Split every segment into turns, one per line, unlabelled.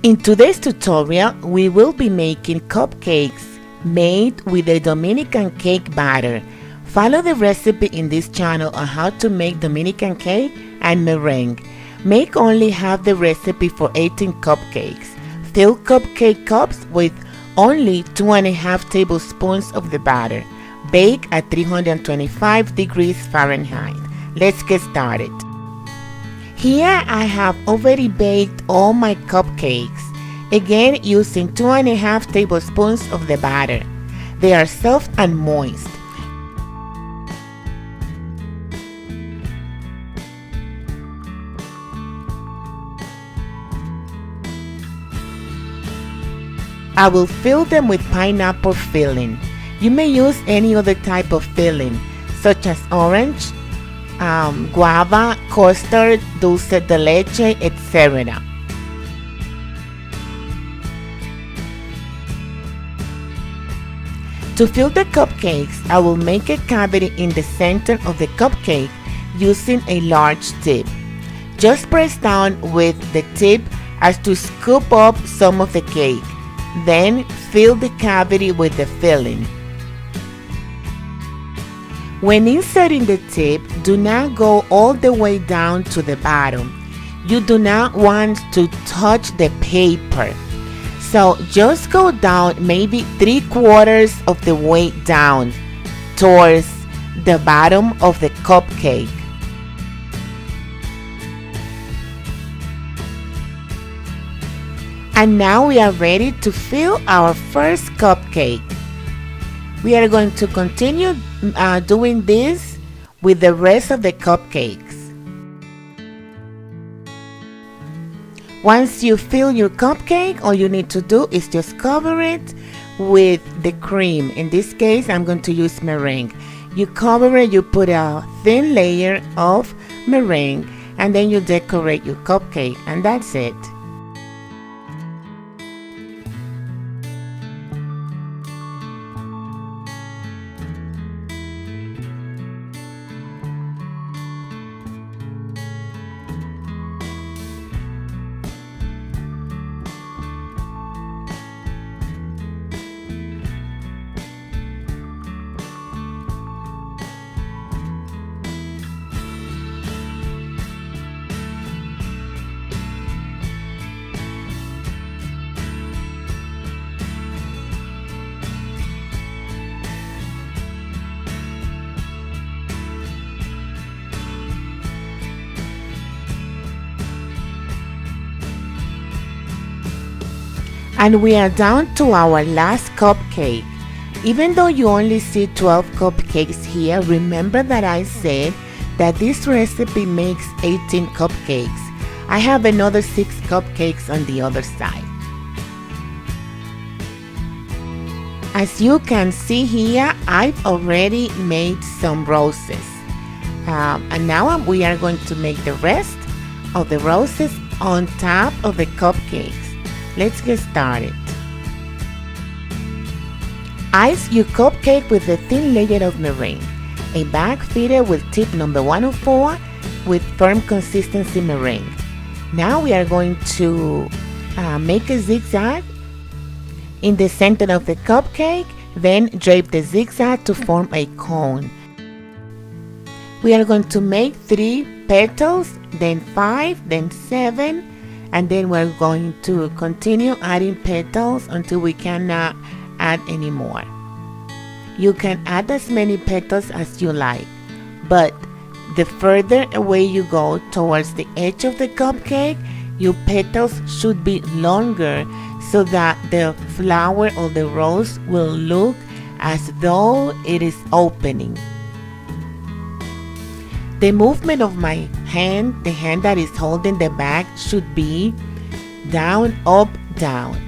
In today's tutorial, we will be making cupcakes made with a Dominican cake batter. Follow the recipe in this channel on how to make Dominican cake and meringue. Make only half the recipe for 18 cupcakes. Fill cupcake cups with only 2.5 tablespoons of the batter. Bake at 325 degrees Fahrenheit. Let's get started. Here I have already baked all my cupcakes, again using 2.5 tablespoons of the batter. They are soft and moist. I will fill them with pineapple filling. You may use any other type of filling, such as orange, guava, custard, dulce de leche, etc. To fill the cupcakes, I will make a cavity in the center of the cupcake using a large tip. Just press down with the tip as to scoop up some of the cake. Then fill the cavity with the filling. When inserting the tip, do not go all the way down to the bottom. You do not want to touch the paper. So just go down maybe 3/4 of the way down towards the bottom of the cupcake. And now we are ready to fill our first cupcake. We are going to continue doing this with the rest of the cupcakes. Once you fill your cupcake, all you need to do is just cover it with the cream. In this case, I'm going to use meringue. You cover it, you put a thin layer of meringue, and then you decorate your cupcake, and that's it. And we are down to our last cupcake. Even though you only see 12 cupcakes here, remember that I said that this recipe makes 18 cupcakes. I have another 6 cupcakes on the other side. As you can see here, I've already made some roses. And now we are going to make the rest of the roses on top of the cupcakes. Let's get started. Ice your cupcake with a thin layer of meringue. A bag fitted with tip number 104 with firm consistency meringue. Now we are going to make a zigzag in the center of the cupcake, then drape the zigzag to form a cone. We are going to make 3 petals, then 5, then 7, and then we're going to continue adding petals until we cannot add any more. You can add as many petals as you like, but the further away you go towards the edge of the cupcake, your petals should be longer so that the flower or the rose will look as though it is opening. The movement of my hand, the hand that is holding the bag, should be down, up, down,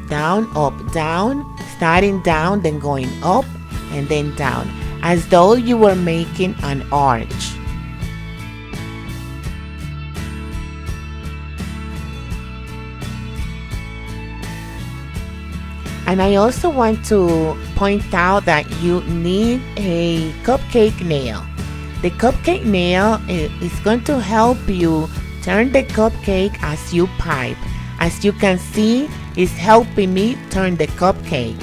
down, up, down, starting down, then going up, and then down, as though you were making an arch. And I also want to point out that you need a cupcake nail. The cupcake nail is going to help you turn the cupcake as you pipe. As you can see, it's helping me turn the cupcake.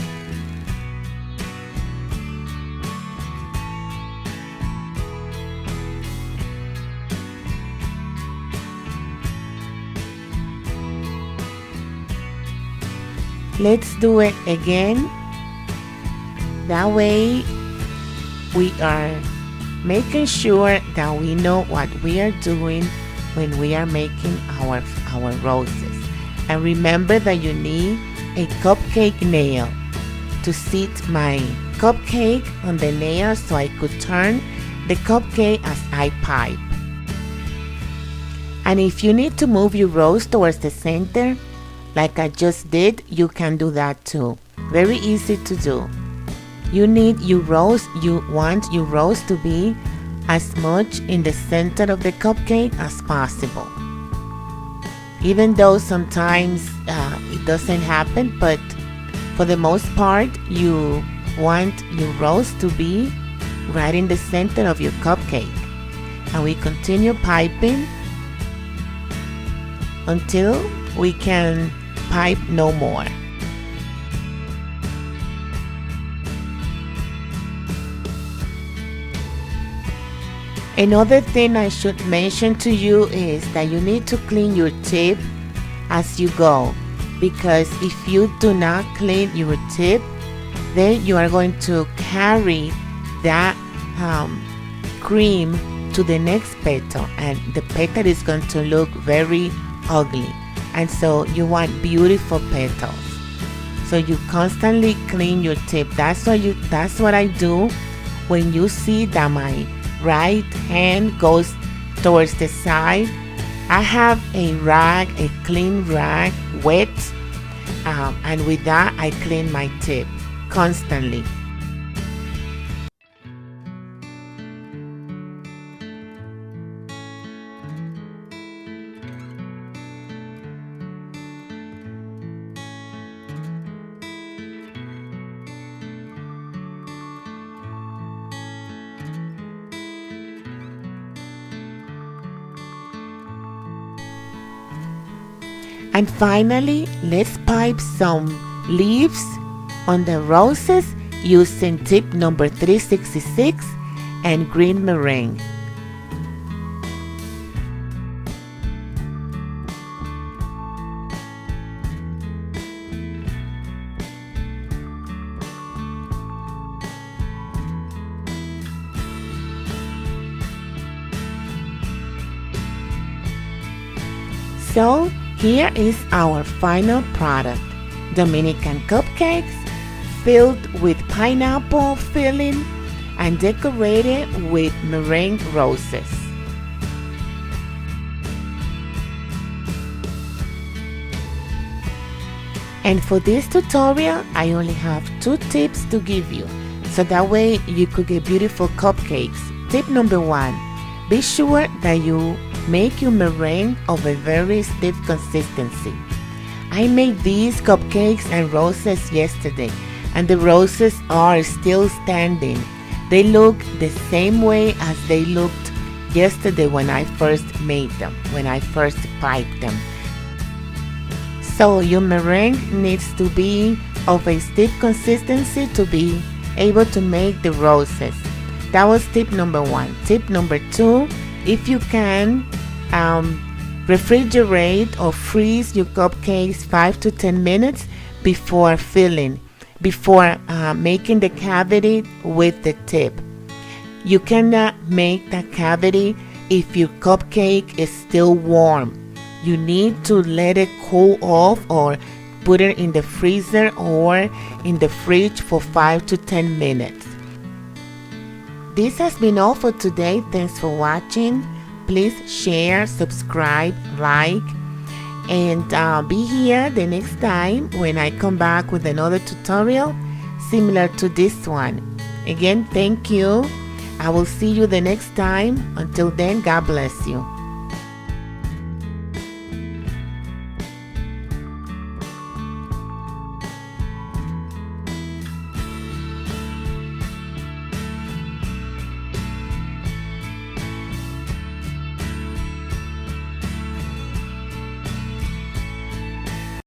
Let's do it again. That way we are making sure that we know what we are doing when we are making our roses. And remember that you need a cupcake nail to sit my cupcake on the nail so I could turn the cupcake as I pipe. And if you need to move your rose towards the center, like I just did, you can do that too. Very easy to do. You want your rose to be as much in the center of the cupcake as possible. Even though sometimes it doesn't happen, but for the most part, you want your rose to be right in the center of your cupcake. And we continue piping until we can pipe no more. Another thing I should mention to you is that you need to clean your tip as you go, because if you do not clean your tip, then you are going to carry that cream to the next petal, and the petal is going to look very ugly. And so you want beautiful petals. So you constantly clean your tip. That's what I do when you see that my right hand goes towards the side. I have a clean rag, wet, and with that I clean my tip constantly. And finally, let's pipe some leaves on the roses using tip number 366 and green meringue. So here is our final product, Dominican cupcakes filled with pineapple filling and decorated with meringue roses. And for this tutorial, I only have 2 tips to give you, so that way you could get beautiful cupcakes. Tip number 1, be sure that you make your meringue of a very stiff consistency. I made these cupcakes and roses yesterday, and the roses are still standing. They look the same way as they looked yesterday when I first made them, when I first piped them. So your meringue needs to be of a stiff consistency to be able to make the roses. That was tip number 1. Tip number 2, if you can, refrigerate or freeze your cupcakes 5 to 10 minutes before filling, before making the cavity with the tip. You cannot make the cavity if your cupcake is still warm. You need to let it cool off or put it in the freezer or in the fridge for 5 to 10 minutes. This has been all for today. Thanks for watching. Please share, subscribe, like, and be here the next time when I come back with another tutorial similar to this one. Again, thank you. I will see you the next time. Until then, God bless you.